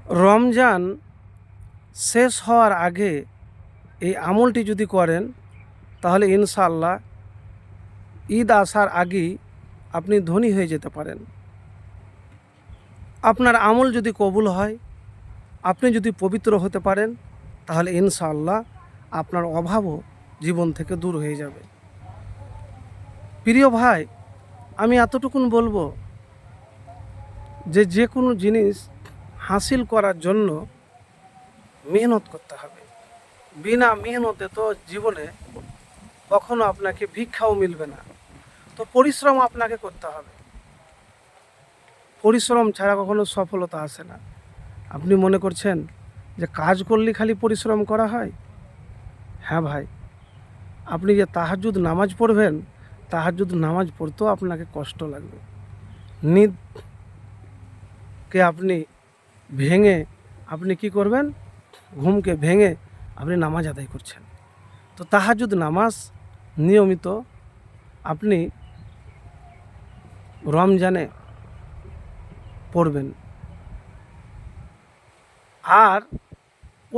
রমজান শেষ হওয়ার আগে এই আমলটি যদি করেন তাহলে ইনশাআল্লাহ ঈদ আসার আগেই আপনি ধনী হয়ে যেতে পারেন। আপনার আমল যদি কবুল হয়, আপনি যদি পবিত্র হতে পারেন, তাহলে ইনশাআল্লাহ আপনার অভাবও জীবন থেকে দূর হয়ে যাবে। প্রিয় ভাই, আমি এতটুকুন বলবো যে কোনো জিনিস হাসিল করার জন্য মেহনত করতে হবে। বিনা মেহনতে তো জীবনে কখনো আপনাকে ভিক্ষাও মিলবে না। তো পরিশ্রম আপনাকে করতে হবে। পরিশ্রম ছাড়া কখনো সফলতা আসে না। আপনি মনে করছেন যে কাজ করলে খালি পরিশ্রম করা হয়? হ্যাঁ ভাই, আপনি যে তাহাজ্জুদ নামাজ পড়বেন, তাহাজ্জুদ নামাজ পড়তেও আপনাকে কষ্ট লাগবে। নিদকে আপনি ভেঙে আপনি কি করবেন? ঘুমকে ভেঙে আপনি নামাজ আদায় করছেন। তো তাহাজ্জুদ নামাজ নিয়মিত আপনি রমজানে পড়বেন। আর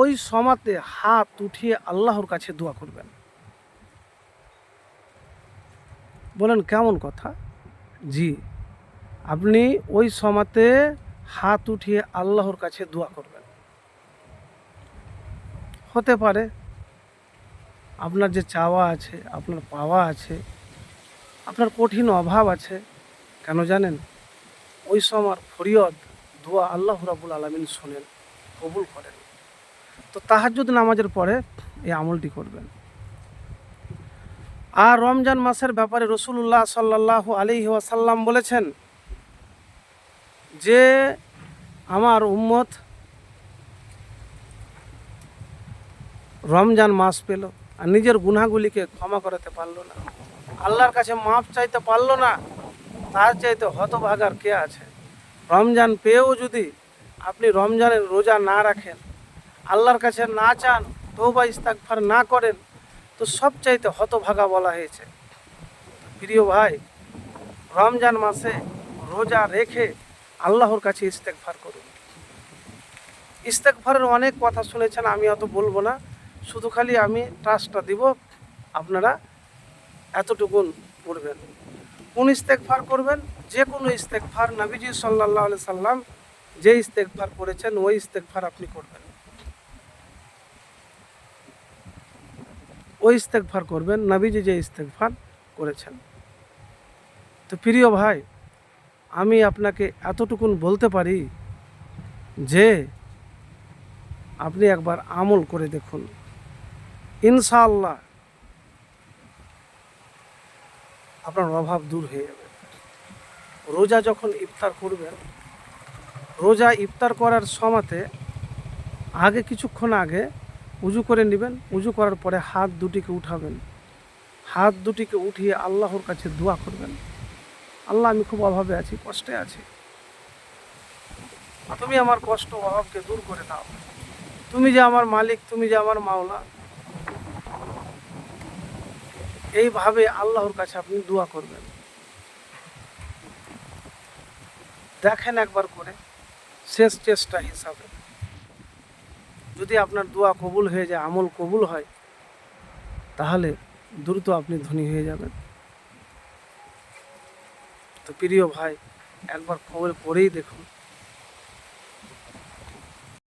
ওই সময়তে হাত উঠিয়ে আল্লাহর কাছে দোয়া করবেন। বলেন কেমন কথা? জি, আপনি ওই সময়তে হাত উঠিয়ে আল্লাহর কাছে দোয়া করবেন। হতে পারে আপনার যে চাওয়া আছে, আপনার পাওয়া আছে, আপনার কঠিন অভাব আছে, কেন জানেন? ওই সময় ফরিয়াদ দোয়া আল্লাহ রাব্বুল আলামিন শোনেন, কবুল করেন। তো তাহাজ্জুদ নামাজের পরে এই আমলটি করবেন। আর রমজান মাসের ব্যাপারে রাসূলুল্লাহ সাল্লাল্লাহু আলাইহি ওয়াসাল্লাম বলেছেন যে আমার উম্মত রমজান মাস পেল আর নিজের গুনাহগুলিকে ক্ষমা করতে পারলো না, আল্লাহর কাছে মাপ চাইতে পারলো না, তার চাইতে হতভাগার কে আছে? রমজান পেয়েও যদি আপনি রমজানের রোজা না রাখেন, আল্লাহর কাছে না চান, তওবা ইস্তেগফার না করেন, তো সবচাইতে হতভাগা বলা হয়েছে। প্রিয় ভাই, রমজান মাসে রোজা রেখে আল্লাহর কাছে ইস্তেগফার করুন। ইস্তেগফারের অনেক কথা শুনেছেন, আমি অত বলবো না, শুধু খালি আমি ট্রাস্টটা দিব, আপনারা এতটুকুন পড়বেন। কোন ইস্তেগফার করবেন? যে কোনো ইস্তেগফার, নবীজি সাল্লাল্লাহু আলাইহি সাল্লাম যে ইস্তেগফার করেছেন ওই ইস্তেগফার আপনি করবেন, ওই ইস্তেগফার করবেন নবীজি যে ইস্তেগফার করেছেন। তো প্রিয় ভাই, আমি আপনাকে এতটুকুন বলতে পারি যে আপনি একবার আমল করে দেখুন, ইনশাআল্লাহ আপনার অভাব দূর হয়ে যাবে। রোজা যখন ইফতার করবেন, রোজা ইফতার করার সময়তে আগে কিছুক্ষণ আগে উজু করে নেবেন। উজু করার পরে হাত দুটিকে উঠাবেন, হাত দুটিকে উঠিয়ে আল্লাহর কাছে দোয়া করবেন, আল্লাহ আমি খুব অভাবে আছি, কষ্টে আছি, তুমি আমার কষ্ট অভাবকে দূর করে দাও, তুমি যে আমার মালিক, তুমি যে আমার মাওলা। এইভাবে আল্লাহর কাছে আপনি দোয়া করবেন। দেখেন একবার করে, শেষ চেষ্টা হিসাবে যদি আপনার দোয়া কবুল হয়ে যায়, আমল কবুল হয়, তাহলে দ্রুত আপনি ধনী হয়ে যাবেন। তো প্রিয় ভাই, একবার কবুল করেই দেখুন।